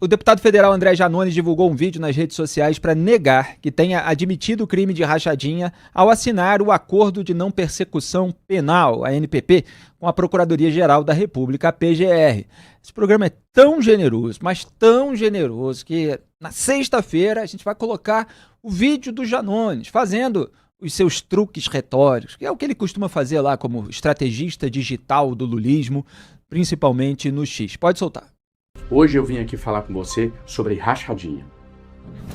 O deputado federal André Janones divulgou um vídeo nas redes sociais para negar que tenha admitido o crime de rachadinha ao assinar o Acordo de Não Persecução Penal, a ANPP, com a Procuradoria-Geral da República, a PGR. Esse programa é tão generoso, mas tão generoso, que na sexta-feira a gente vai colocar o vídeo do Janones fazendo os seus truques retóricos, que é o que ele costuma fazer lá como estrategista digital do lulismo, principalmente no X. Pode soltar. Hoje eu vim aqui falar com você sobre rachadinha.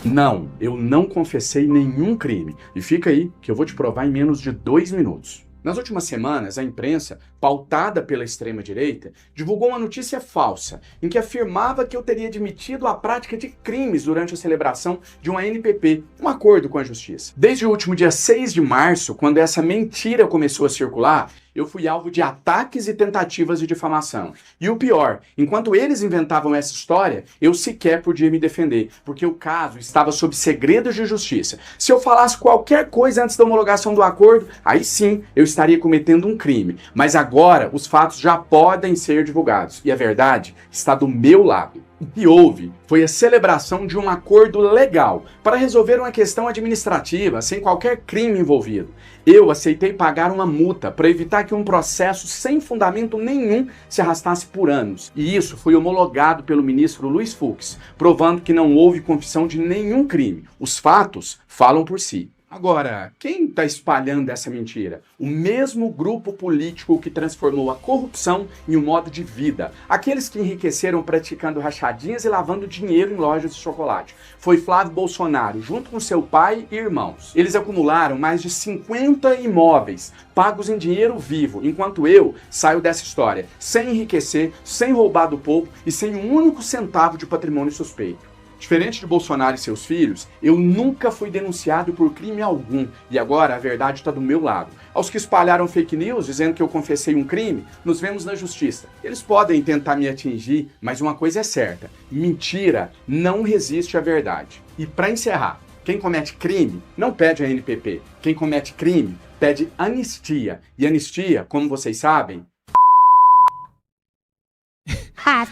Não, eu não confessei nenhum crime. E fica aí que eu vou te provar em menos de 2 minutos. Nas últimas semanas, a imprensa, pautada pela extrema-direita, divulgou uma notícia falsa, em que afirmava que eu teria admitido a prática de crimes durante a celebração de um ANPP, um acordo com a Justiça. Desde o último dia 6 de março, quando essa mentira começou a circular, eu fui alvo de ataques e tentativas de difamação. E o pior, enquanto eles inventavam essa história, eu sequer podia me defender, porque o caso estava sob segredo de justiça. Se eu falasse qualquer coisa antes da homologação do acordo, aí sim eu estaria cometendo um crime. Mas agora os fatos já podem ser divulgados. E a verdade está do meu lado. O que houve foi a celebração de um acordo legal para resolver uma questão administrativa sem qualquer crime envolvido. Eu aceitei pagar uma multa para evitar que um processo sem fundamento nenhum se arrastasse por anos. E isso foi homologado pelo ministro Luiz Fux, provando que não houve confissão de nenhum crime. Os fatos falam por si. Agora, quem está espalhando essa mentira? O mesmo grupo político que transformou a corrupção em um modo de vida. Aqueles que enriqueceram praticando rachadinhas e lavando dinheiro em lojas de chocolate. Foi Flávio Bolsonaro, junto com seu pai e irmãos. Eles acumularam mais de 50 imóveis, pagos em dinheiro vivo, enquanto eu saio dessa história sem enriquecer, sem roubar do povo e sem um único centavo de patrimônio suspeito. Diferente de Bolsonaro e seus filhos, eu nunca fui denunciado por crime algum e agora a verdade está do meu lado. Aos que espalharam fake news dizendo que eu confessei um crime, nos vemos na justiça. Eles podem tentar me atingir, mas uma coisa é certa: mentira não resiste à verdade. E para encerrar, quem comete crime não pede a ANPP. Quem comete crime pede anistia. E anistia, como vocês sabem...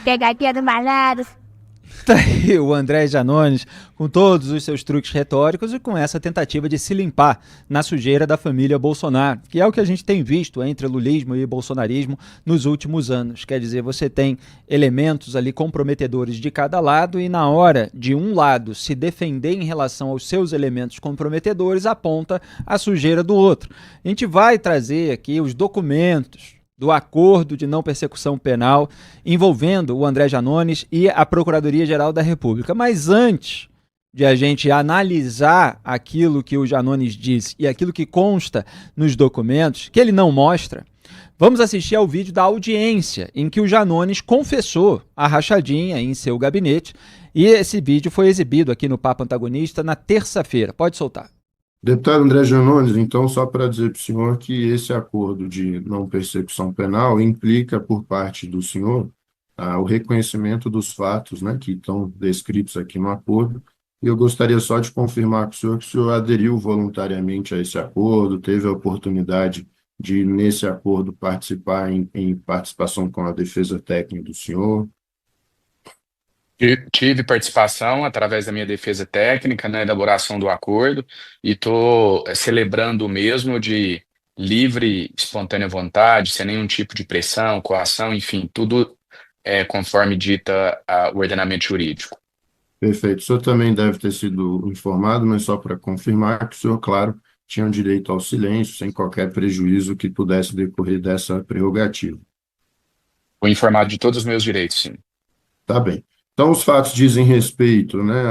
Pegadinha do malandro. Tá aí o André Janones com todos os seus truques retóricos e com essa tentativa de se limpar na sujeira da família Bolsonaro, que é o que a gente tem visto entre lulismo e bolsonarismo nos últimos anos. Quer dizer, você tem elementos ali comprometedores de cada lado e na hora de um lado se defender em relação aos seus elementos comprometedores, aponta a sujeira do outro. A gente vai trazer aqui os documentos do Acordo de Não Persecução Penal envolvendo o André Janones e a Procuradoria-Geral da República. Mas antes de a gente analisar aquilo que o Janones disse e aquilo que consta nos documentos, que ele não mostra, vamos assistir ao vídeo da audiência em que o Janones confessou a rachadinha em seu gabinete e esse vídeo foi exibido aqui no Papo Antagonista na terça-feira. Pode soltar. Deputado André Janones, então, só para dizer para o senhor que esse acordo de não persecução penal implica, por parte do senhor, o reconhecimento dos fatos, né, que estão descritos aqui no acordo. E eu gostaria só de confirmar com o senhor que o senhor aderiu voluntariamente a esse acordo, teve a oportunidade de, nesse acordo, participar em participação com a defesa técnica do senhor. Tive participação através da minha defesa técnica na elaboração do acordo e estou celebrando o mesmo de livre, espontânea vontade, sem nenhum tipo de pressão, coação, enfim, tudo conforme dita o ordenamento jurídico. Perfeito. O senhor também deve ter sido informado, mas só para confirmar que o senhor, claro, tinha direito ao silêncio, sem qualquer prejuízo que pudesse decorrer dessa prerrogativa. Fui informado de todos os meus direitos, sim. Tá bem. Então, os fatos dizem respeito, né,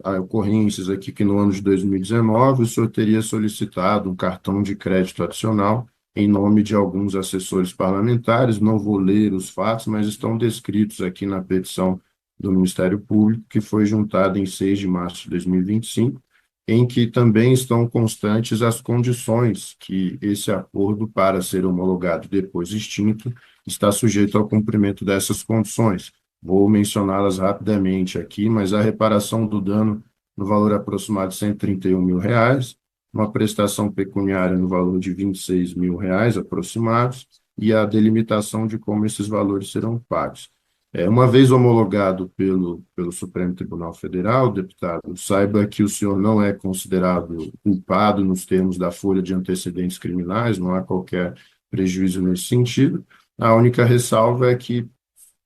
a ocorrências aqui que no ano de 2019 o senhor teria solicitado um cartão de crédito adicional em nome de alguns assessores parlamentares. Não vou ler os fatos, mas estão descritos aqui na petição do Ministério Público, que foi juntada em 6 de março de 2025, em que também estão constantes as condições que esse acordo, para ser homologado depois extinto, está sujeito ao cumprimento dessas condições. Vou mencioná-las rapidamente aqui, mas a reparação do dano no valor aproximado de R$ 131 mil, uma prestação pecuniária no valor de R$ 26 mil aproximados e a delimitação de como esses valores serão pagos. Uma vez homologado pelo Supremo Tribunal Federal, deputado, saiba que o senhor não é considerado culpado nos termos da folha de antecedentes criminais, não há qualquer prejuízo nesse sentido. A única ressalva é que,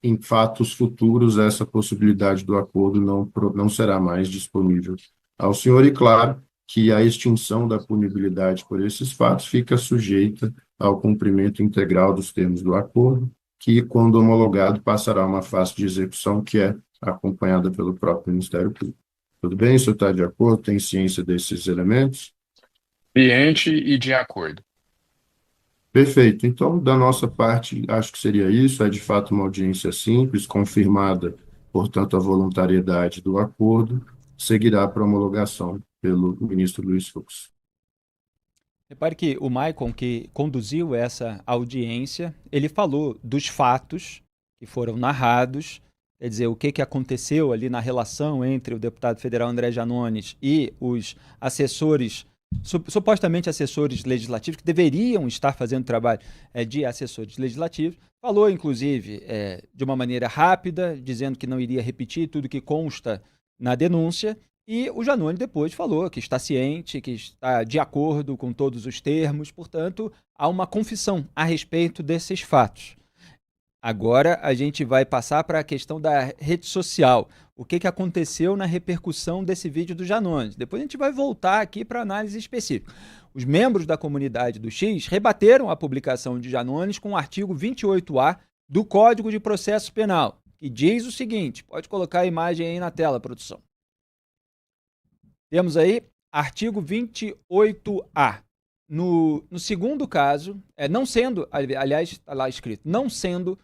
em fatos futuros, essa possibilidade do acordo não será mais disponível ao senhor, e claro que a extinção da punibilidade por esses fatos fica sujeita ao cumprimento integral dos termos do acordo, que, quando homologado, passará a uma fase de execução que é acompanhada pelo próprio Ministério Público. Tudo bem? O senhor está de acordo? Tem ciência desses elementos? Ciente e de acordo. Perfeito. Então, da nossa parte, acho que seria isso. É de fato uma audiência simples, confirmada, portanto, a voluntariedade do acordo, seguirá para homologação pelo ministro Luiz Fux. Repare que o Maicon, que conduziu essa audiência, ele falou dos fatos que foram narrados, quer dizer, o que aconteceu ali na relação entre o deputado federal André Janones e os assessores, supostamente assessores legislativos, que deveriam estar fazendo trabalho de assessores legislativos. Falou, inclusive, de uma maneira rápida, dizendo que não iria repetir tudo que consta na denúncia. E o Janones depois falou que está ciente, que está de acordo com todos os termos, portanto, há uma confissão a respeito desses fatos. Agora a gente vai passar para a questão da rede social. O que aconteceu na repercussão desse vídeo do Janones? Depois a gente vai voltar aqui para análise específica. Os membros da comunidade do X rebateram a publicação de Janones com o artigo 28A do Código de Processo Penal, que diz o seguinte, pode colocar a imagem aí na tela, produção. Temos aí artigo 28A. No segundo caso, não sendo, aliás, está lá escrito, não sendo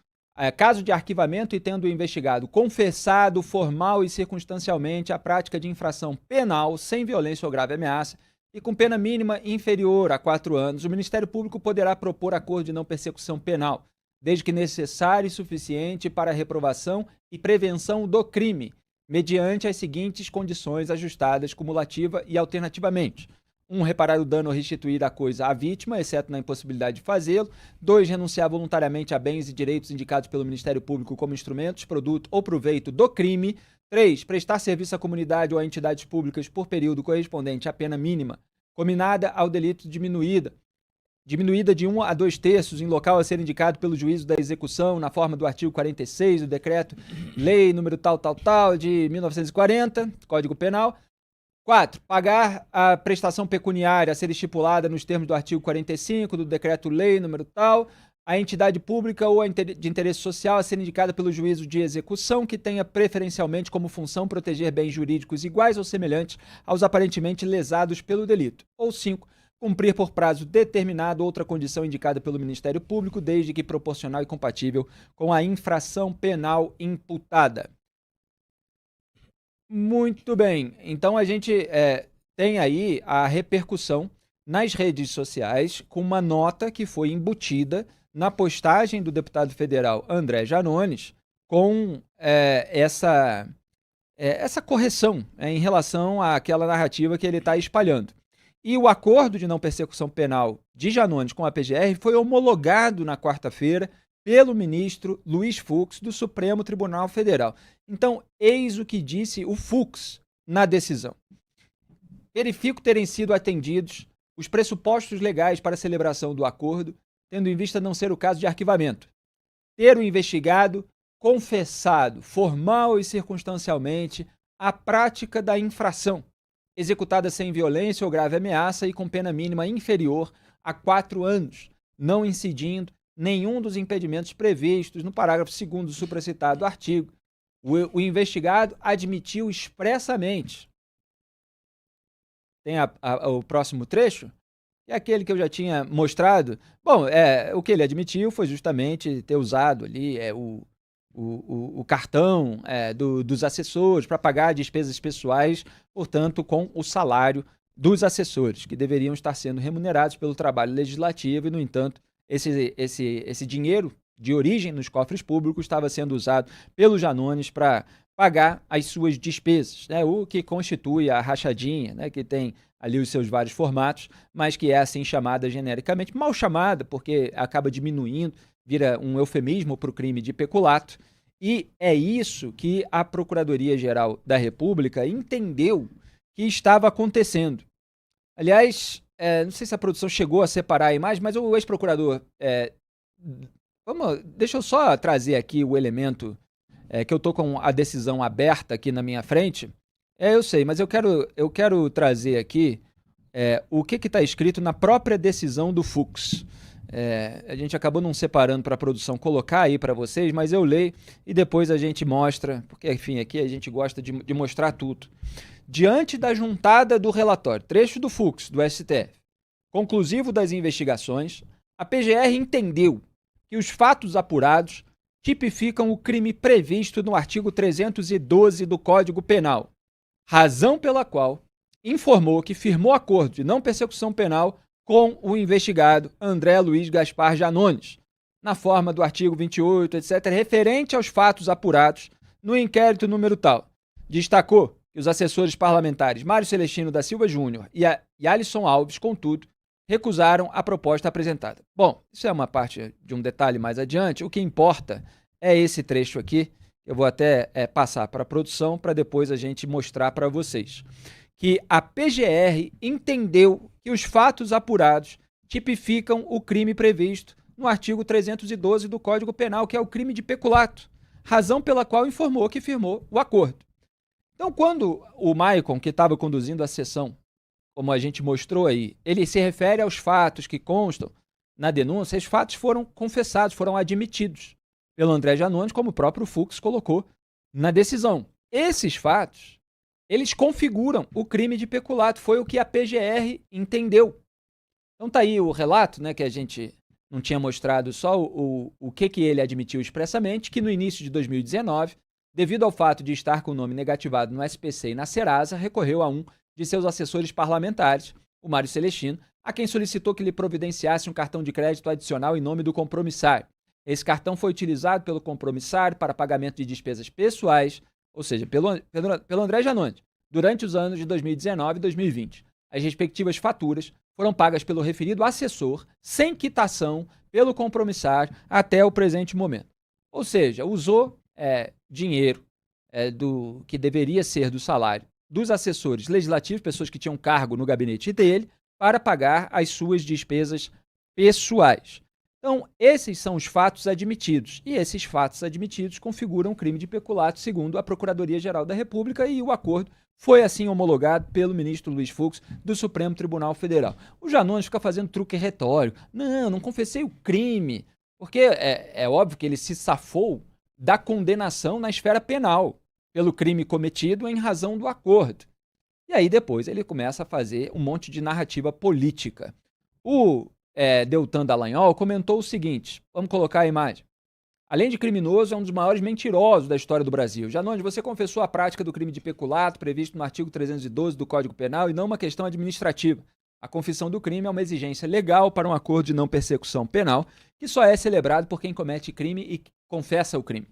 caso de arquivamento e tendo o investigado confessado formal e circunstancialmente a prática de infração penal sem violência ou grave ameaça e com pena mínima inferior a 4 anos, o Ministério Público poderá propor acordo de não persecução penal, desde que necessário e suficiente para a reprovação e prevenção do crime, mediante as seguintes condições ajustadas cumulativa e alternativamente. 1. Reparar o dano ou restituir a coisa à vítima, exceto na impossibilidade de fazê-lo. 2. Renunciar voluntariamente a bens e direitos indicados pelo Ministério Público como instrumentos, produto ou proveito do crime. 3. Prestar serviço à comunidade ou a entidades públicas por período correspondente à pena mínima, combinada ao delito diminuída de 1 a 2/3 em local a ser indicado pelo juízo da execução na forma do artigo 46 do Decreto-Lei número tal, de 1940, Código Penal. 4. Pagar a prestação pecuniária a ser estipulada nos termos do artigo 45 do Decreto-Lei número tal, a entidade pública ou de interesse social a ser indicada pelo juízo de execução que tenha preferencialmente como função proteger bens jurídicos iguais ou semelhantes aos aparentemente lesados pelo delito. Ou 5. Cumprir por prazo determinado outra condição indicada pelo Ministério Público, desde que proporcional e compatível com a infração penal imputada. Muito bem, então a gente tem aí a repercussão nas redes sociais com uma nota que foi embutida na postagem do deputado federal André Janones com essa correção em relação àquela narrativa que ele está espalhando. E o acordo de não persecução penal de Janones com a PGR foi homologado na quarta-feira pelo ministro Luiz Fux, do Supremo Tribunal Federal. Então, eis o que disse o Fux na decisão. Verifico terem sido atendidos os pressupostos legais para a celebração do acordo, tendo em vista não ser o caso de arquivamento. Ter o investigado confessado, formal e circunstancialmente, a prática da infração, executada sem violência ou grave ameaça e com pena mínima inferior a 4 anos, não incidindo nenhum dos impedimentos previstos no parágrafo 2º do supracitado artigo. O investigado admitiu expressamente. Tem o próximo trecho, que é aquele que eu já tinha mostrado. Bom, o que ele admitiu foi justamente ter usado ali o cartão dos assessores para pagar despesas pessoais, portanto, com o salário dos assessores, que deveriam estar sendo remunerados pelo trabalho legislativo e, no entanto, esse dinheiro de origem nos cofres públicos estava sendo usado pelo Janones para pagar as suas despesas, né? O que constitui a rachadinha, né? Que tem ali os seus vários formatos, mas que é assim chamada genericamente, mal chamada, porque acaba diminuindo, vira um eufemismo para o crime de peculato, E é isso que a Procuradoria-Geral da República entendeu que estava acontecendo. Aliás, não sei se a produção chegou a separar a imagem, mas o ex-procurador... deixa eu só trazer aqui o elemento que eu estou com a decisão aberta aqui na minha frente. Eu sei, mas eu quero trazer aqui o que está escrito na própria decisão do Fux. A gente acabou não separando para a produção colocar aí para vocês, mas eu leio e depois a gente mostra, porque enfim, aqui a gente gosta de mostrar tudo. Diante da juntada do relatório, trecho do Fux, do STF, conclusivo das investigações, a PGR entendeu que os fatos apurados tipificam o crime previsto no artigo 312 do Código Penal, razão pela qual informou que firmou acordo de não persecução penal com o investigado André Luiz Gaspar Janones, na forma do artigo 28, etc., referente aos fatos apurados no inquérito número tal. Destacou que os assessores parlamentares Mário Celestino da Silva Júnior e Alisson Alves, contudo, recusaram a proposta apresentada. Bom, isso é uma parte de um detalhe mais adiante. O que importa é esse trecho aqui. Eu vou até passar para a produção para depois a gente mostrar para vocês. Que a PGR entendeu que os fatos apurados tipificam o crime previsto no artigo 312 do Código Penal, que é o crime de peculato, razão pela qual informou que firmou o acordo. Então, quando o Maicon, que estava conduzindo a sessão, como a gente mostrou aí, ele se refere aos fatos que constam na denúncia, esses fatos foram confessados, foram admitidos pelo André Janones, como o próprio Fux colocou na decisão. Esses fatos, eles configuram o crime de peculato, foi o que a PGR entendeu. Então tá aí o relato, né, que a gente não tinha mostrado só o que ele admitiu expressamente, que no início de 2019, devido ao fato de estar com o nome negativado no SPC e na Serasa, recorreu a um de seus assessores parlamentares, o Mário Celestino, a quem solicitou que lhe providenciasse um cartão de crédito adicional em nome do compromissário. Esse cartão foi utilizado pelo compromissário para pagamento de despesas pessoais, ou seja, pelo André Janones, durante os anos de 2019 e 2020. As respectivas faturas foram pagas pelo referido assessor, sem quitação, pelo compromissário até o presente momento. Ou seja, usou dinheiro que deveria ser do salário dos assessores legislativos, pessoas que tinham cargo no gabinete dele, para pagar as suas despesas pessoais. Então, esses são os fatos admitidos. E esses fatos admitidos configuram um crime de peculato, segundo a Procuradoria-Geral da República, e o acordo foi assim homologado pelo ministro Luiz Fux do Supremo Tribunal Federal. O Janones fica fazendo truque retórico. Não confessei o crime. Porque é óbvio que ele se safou da condenação na esfera penal pelo crime cometido em razão do acordo. E aí depois ele começa a fazer um monte de narrativa política. O Deltan Dallagnol comentou o seguinte, vamos colocar a imagem. Além de criminoso, é um dos maiores mentirosos da história do Brasil. Janones, você confessou a prática do crime de peculato previsto no artigo 312 do Código Penal e não uma questão administrativa. A confissão do crime é uma exigência legal para um acordo de não persecução penal que só é celebrado por quem comete crime e confessa o crime.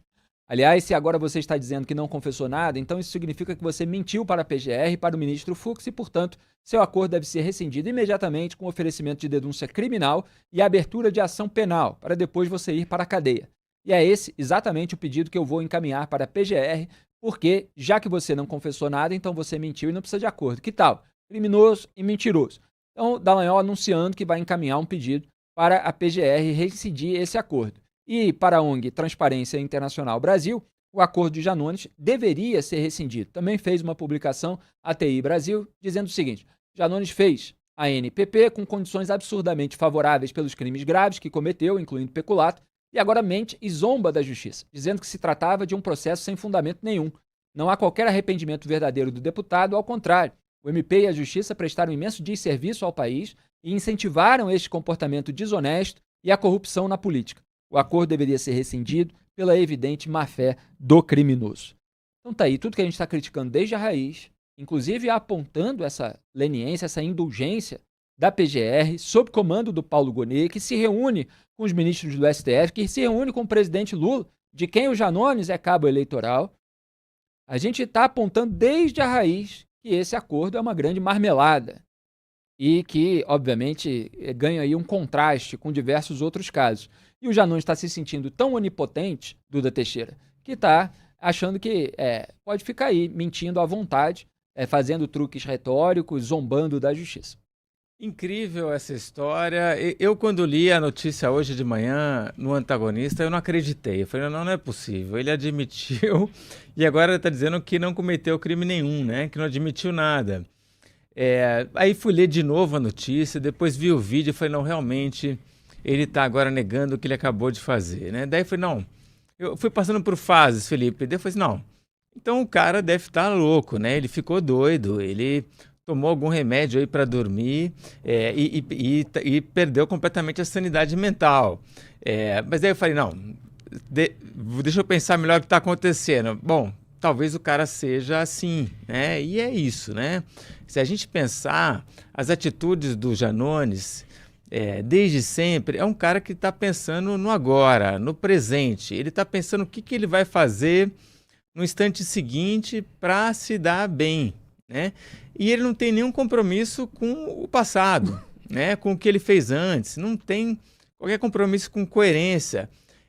Aliás, se agora você está dizendo que não confessou nada, então isso significa que você mentiu para a PGR e para o ministro Fux e, portanto, seu acordo deve ser rescindido imediatamente com oferecimento de denúncia criminal e abertura de ação penal, para depois você ir para a cadeia. E é esse exatamente o pedido que eu vou encaminhar para a PGR, porque, já que você não confessou nada, então você mentiu e não precisa de acordo. Que tal? Criminoso e mentiroso. Então, Dallagnol anunciando que vai encaminhar um pedido para a PGR rescindir esse acordo. E para a ONG Transparência Internacional Brasil, o acordo de Janones deveria ser rescindido. Também fez uma publicação, a TI Brasil, dizendo o seguinte: Janones fez a NPP com condições absurdamente favoráveis pelos crimes graves que cometeu, incluindo peculato, e agora mente e zomba da justiça, dizendo que se tratava de um processo sem fundamento nenhum. Não há qualquer arrependimento verdadeiro do deputado, ao contrário. O MP e a justiça prestaram imenso desserviço ao país e incentivaram este comportamento desonesto e a corrupção na política. O acordo deveria ser rescindido pela evidente má-fé do criminoso. Então tá aí, tudo que a gente está criticando desde a raiz, inclusive apontando essa leniência, essa indulgência da PGR, sob comando do Paulo Gonet, que se reúne com os ministros do STF, que se reúne com o presidente Lula, de quem o Janones é cabo eleitoral. A gente está apontando desde a raiz que esse acordo é uma grande marmelada e que, obviamente, ganha aí um contraste com diversos outros casos. E o Janones está se sentindo tão onipotente, Duda Teixeira, que está achando que pode ficar aí mentindo à vontade, fazendo truques retóricos, zombando da justiça. Incrível essa história. Eu, quando li a notícia hoje de manhã no Antagonista, eu não acreditei. Eu falei, não é possível. Ele admitiu e agora está dizendo que não cometeu crime nenhum, né? Que não admitiu nada. Aí fui ler de novo a notícia, depois vi o vídeo e falei, não, realmente, ele está agora negando o que ele acabou de fazer, né? Daí eu falei, não, eu fui passando por fases, Felipe. Daí eu falei, não, então o cara deve estar louco, né? Ele ficou doido, ele tomou algum remédio aí para dormir e perdeu completamente a sanidade mental. Mas daí eu falei, não, deixa eu pensar melhor o que está acontecendo. Bom, talvez o cara seja assim, né? E é isso, né? Se a gente pensar, as atitudes do Janones, desde sempre, é um cara que está pensando no agora, no presente. Ele está pensando o que ele vai fazer no instante seguinte para se dar bem, né? E ele não tem nenhum compromisso com o passado, né? Com o que ele fez antes, não tem qualquer compromisso com coerência.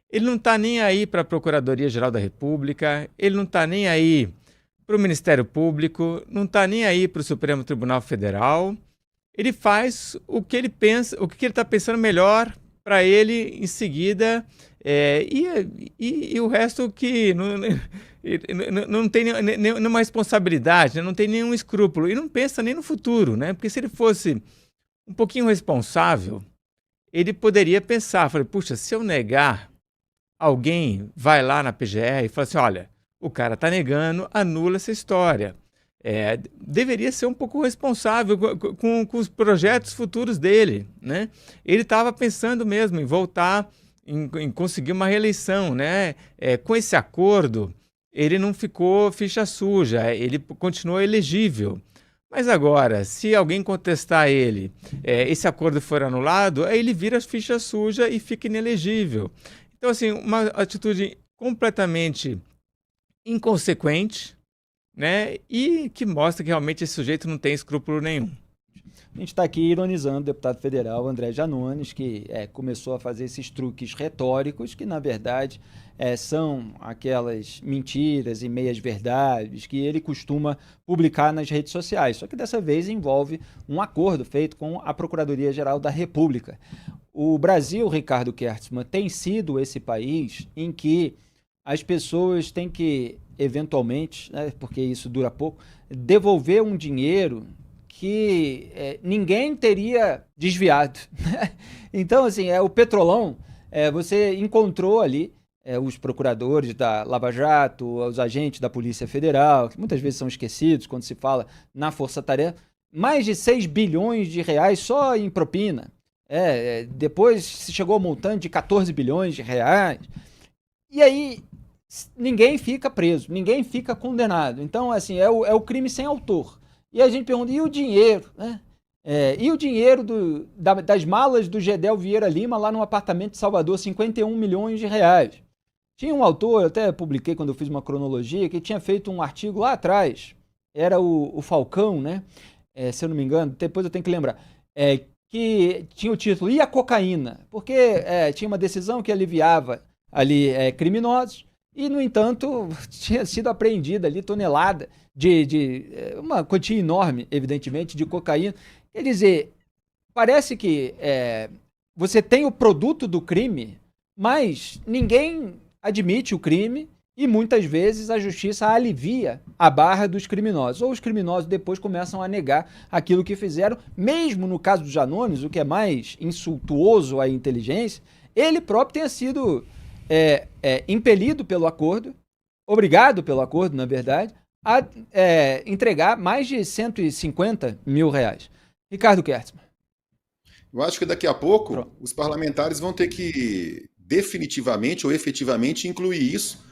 Ele não está nem aí para a Procuradoria-Geral da República, ele não está nem aí para o Ministério Público, não está nem aí para o Supremo Tribunal Federal. Ele faz o que ele pensa, o que ele está pensando melhor para ele em seguida, e o resto que não tem nenhuma responsabilidade, né? Não tem nenhum escrúpulo e não pensa nem no futuro, né? Porque se ele fosse um pouquinho responsável, ele poderia pensar, falei, puxa, se eu negar, alguém vai lá na PGR e fala assim, olha, o cara está negando, anula essa história. Deveria ser um pouco responsável com os projetos futuros dele, né? Ele estava pensando mesmo em voltar, em conseguir uma reeleição, né? Com esse acordo, ele não ficou ficha suja, ele continuou elegível. Mas agora, se alguém contestar ele, esse acordo for anulado, aí ele vira ficha suja e fica inelegível. Então, assim, uma atitude completamente inconsequente, né? E que mostra que realmente esse sujeito não tem escrúpulo nenhum. A gente está aqui ironizando o deputado federal André Janones, que começou a fazer esses truques retóricos, que na verdade são aquelas mentiras e meias-verdades que ele costuma publicar nas redes sociais. Só que dessa vez envolve um acordo feito com a Procuradoria-Geral da República. O Brasil, Ricardo Kertzmann, tem sido esse país em que as pessoas têm que, eventualmente, né, porque isso dura pouco, devolver um dinheiro que ninguém teria desviado. Então, assim, o Petrolão, você encontrou ali os procuradores da Lava Jato, os agentes da Polícia Federal, que muitas vezes são esquecidos quando se fala na força-tarefa, mais de 6 bilhões de reais só em propina. Depois se chegou ao montante de 14 bilhões de reais. E aí ninguém fica preso, ninguém fica condenado. Então, assim, é o crime sem autor. E a gente pergunta, e o dinheiro, né? E o dinheiro das malas do Gedel Vieira Lima lá no apartamento de Salvador, 51 milhões de reais. Tinha um autor, eu até publiquei quando eu fiz uma cronologia, que tinha feito um artigo lá atrás, era o Falcão, né? Se eu não me engano, depois eu tenho que lembrar, que tinha o título E a Cocaína? Porque tinha uma decisão que aliviava ali criminosos, e, no entanto, tinha sido apreendida ali tonelada de uma quantia enorme, evidentemente, de cocaína. Quer dizer, parece que você tem o produto do crime, mas ninguém admite o crime e muitas vezes a justiça alivia a barra dos criminosos. Ou os criminosos depois começam a negar aquilo que fizeram, mesmo no caso do Janones, o que é mais insultuoso à inteligência, ele próprio tenha sido impelido pelo acordo, obrigado pelo acordo, na verdade, a entregar mais de 150 mil reais. Ricardo Kertzmann. Eu acho que daqui a pouco os parlamentares vão ter que definitivamente ou efetivamente incluir isso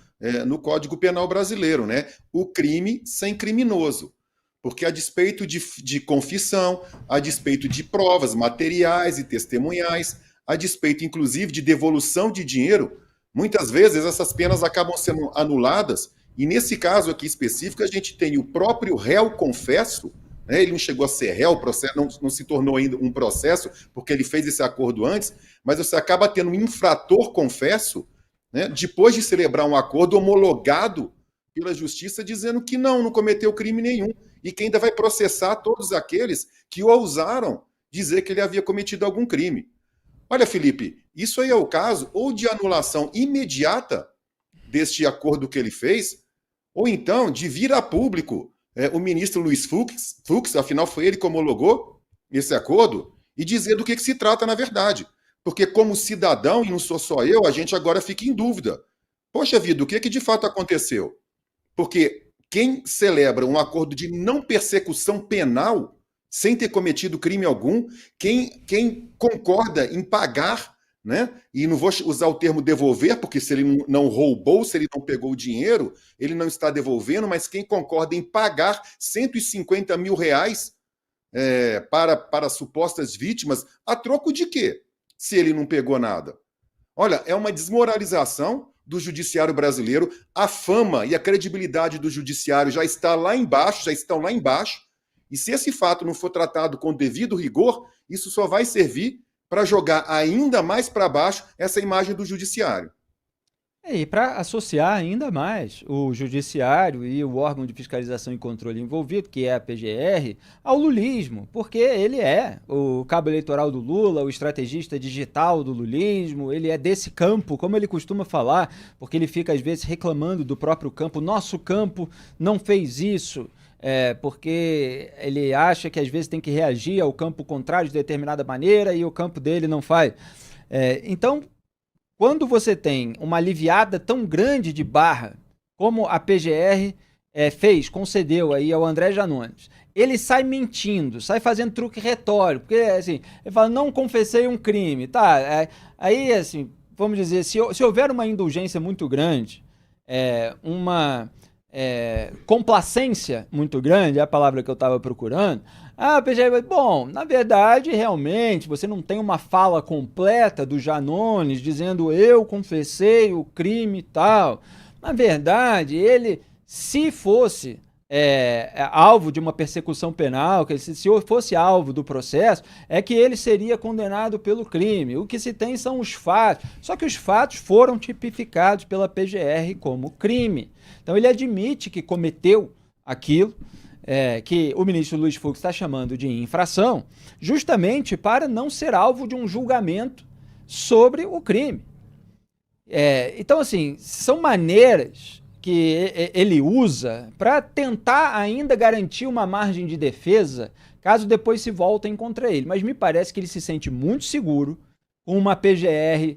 no Código Penal brasileiro, né? O crime sem criminoso. Porque a despeito de confissão, a despeito de provas materiais e testemunhais, a despeito inclusive de devolução de dinheiro, muitas vezes essas penas acabam sendo anuladas, e nesse caso aqui específico a gente tem o próprio réu confesso, né? Ele não chegou a ser réu, o processo não se tornou ainda um processo, porque ele fez esse acordo antes, mas você acaba tendo um infrator confesso né, depois de celebrar um acordo homologado pela Justiça, dizendo que não cometeu crime nenhum, e que ainda vai processar todos aqueles que ousaram dizer que ele havia cometido algum crime. Olha, Felipe, isso aí é o caso ou de anulação imediata deste acordo que ele fez, ou então de vir a público o ministro Luiz Fux, afinal foi ele que homologou esse acordo, e dizer do que se trata na verdade. Porque como cidadão, e não sou só eu, a gente agora fica em dúvida. Poxa vida, o que de fato aconteceu? Porque quem celebra um acordo de não persecução penal, sem ter cometido crime algum, quem concorda em pagar, né? E não vou usar o termo devolver, porque se ele não roubou, se ele não pegou o dinheiro, ele não está devolvendo, mas quem concorda em pagar 150 mil reais para supostas vítimas, a troco de quê? Se ele não pegou nada. Olha, é uma desmoralização do judiciário brasileiro, a fama e a credibilidade do judiciário já estão lá embaixo, e se esse fato não for tratado com devido rigor, isso só vai servir para jogar ainda mais para baixo essa imagem do judiciário. E para associar ainda mais o judiciário e o órgão de fiscalização e controle envolvido, que é a PGR, ao lulismo, porque ele é o cabo eleitoral do Lula, o estrategista digital do lulismo, ele é desse campo, como ele costuma falar, porque ele fica às vezes reclamando do próprio campo, nosso campo não fez isso, porque ele acha que às vezes tem que reagir ao campo contrário de determinada maneira e o campo dele não faz. Então, quando você tem uma aliviada tão grande de barra, como a PGR concedeu aí ao André Janones, ele sai mentindo, sai fazendo truque retórico, porque assim, ele fala, não confessei um crime, tá? Aí, assim, vamos dizer, se houver uma indulgência muito grande, uma complacência muito grande, é a palavra que eu estava procurando, a PGR vai, bom, na verdade, realmente, você não tem uma fala completa do Janones dizendo eu confessei o crime e tal. Na verdade, ele, se fosse alvo de uma persecução penal, que se fosse alvo do processo, é que ele seria condenado pelo crime. O que se tem são os fatos. Só que os fatos foram tipificados pela PGR como crime. Então ele admite que cometeu aquilo, que o ministro Luiz Fux está chamando de infração, justamente para não ser alvo de um julgamento sobre o crime. Então, assim, são maneiras que ele usa para tentar ainda garantir uma margem de defesa, caso depois se voltem contra ele. Mas me parece que ele se sente muito seguro com uma PGR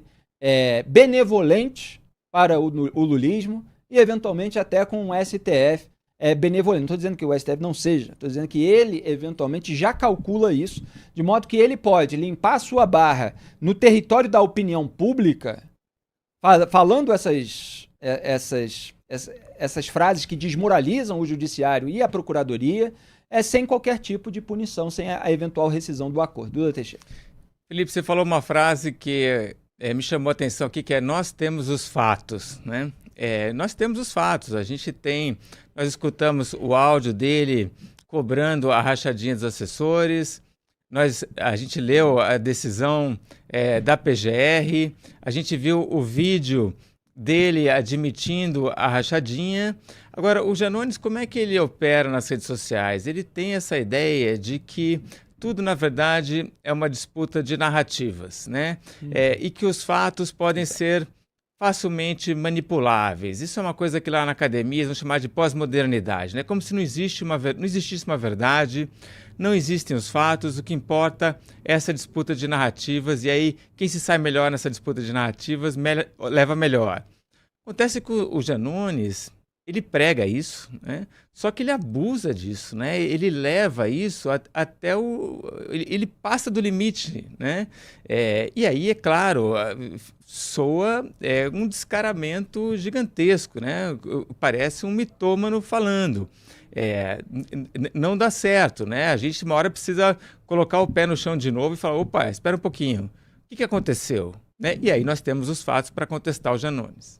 benevolente para o lulismo e, eventualmente, até com um STF benevolente. Não estou dizendo que o STF não seja, estou dizendo que ele, eventualmente, já calcula isso, de modo que ele pode limpar a sua barra no território da opinião pública, falando essas frases que desmoralizam o judiciário e a procuradoria, sem qualquer tipo de punição, sem a eventual rescisão do acordo. Duda Teixeira. Felipe, você falou uma frase que me chamou a atenção aqui, que é nós temos os fatos, né? Nós temos os fatos, nós escutamos o áudio dele cobrando a rachadinha dos assessores, a gente leu a decisão da PGR, a gente viu o vídeo dele admitindo a rachadinha. Agora, o Janones, como é que ele opera nas redes sociais? Ele tem essa ideia de que tudo, na verdade, é uma disputa de narrativas, né? E que os fatos podem ser facilmente manipuláveis. Isso é uma coisa que lá na academia eles vão chamar de pós-modernidade, né? Como se não existisse uma verdade, não existem os fatos, o que importa é essa disputa de narrativas, e aí quem se sai melhor nessa disputa de narrativas leva melhor. Acontece que o Janones, ele prega isso, né? Só que ele abusa disso, né? Ele leva isso até ele passa do limite, né? E aí, é claro, soa um descaramento gigantesco, né? Parece um mitômano falando. Não dá certo, né? A gente uma hora precisa colocar o pé no chão de novo e falar, opa, espera um pouquinho, o que aconteceu? Né? E aí nós temos os fatos para contestar o Janones.